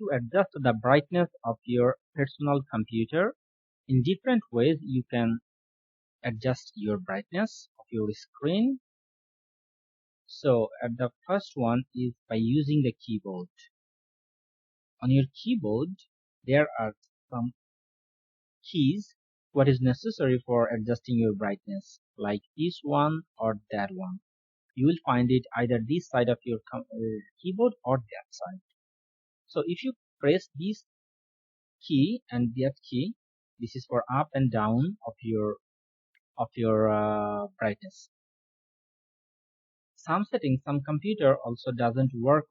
to adjust the brightness of your personal computer. In different ways you can adjust your brightness of your screen. So the first one is by using the keyboard. On your keyboard there are some keys what is necessary for adjusting your brightness, like this one or that one. You will find it either this side of your keyboard or that side. So if you press this key and that key, this is for up and down of your brightness. Some settings, some computer also doesn't work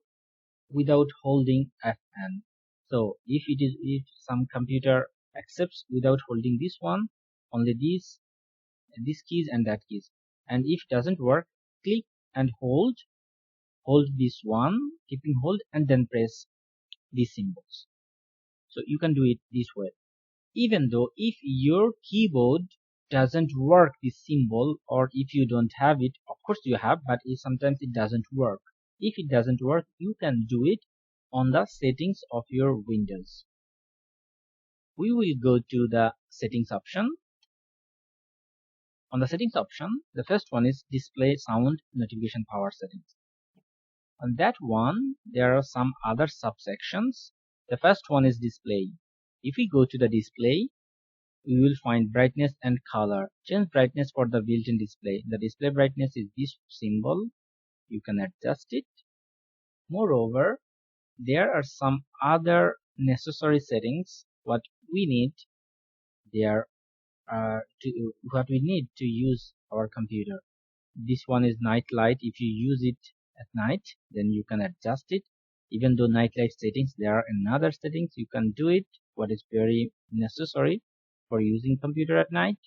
without holding Fn. So if some computer accepts without holding this one, only these keys and that keys, and if it doesn't work, click and hold this one, keeping hold, and then press these symbols. So you can do it this way. Even though if your keyboard doesn't work this symbol, or if you don't have it, of course you have, but sometimes it doesn't work. If it doesn't work, you can do it on the settings of your Windows. We will go to the settings option. On the settings option, the first one is display sound notification power settings. On that one, there are some other subsections. The first one is display. If we go to the display, we will find brightness and color. Change brightness for the built-in display. The display brightness is this symbol. You can adjust it. Moreover, there are some other necessary settings what we need to use our computer. This one is night light. If you use it at night, then you can adjust it. Even though night light settings, there are another settings you can do it, what is very necessary for using computer at night.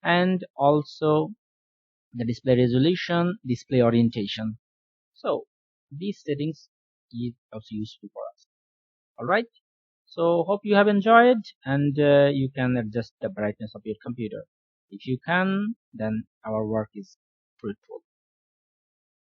And also the display resolution, display orientation. So these settings is also useful for us. Alright, so hope you have enjoyed, and you can adjust the brightness of your computer. If you can, then our work is fruitful.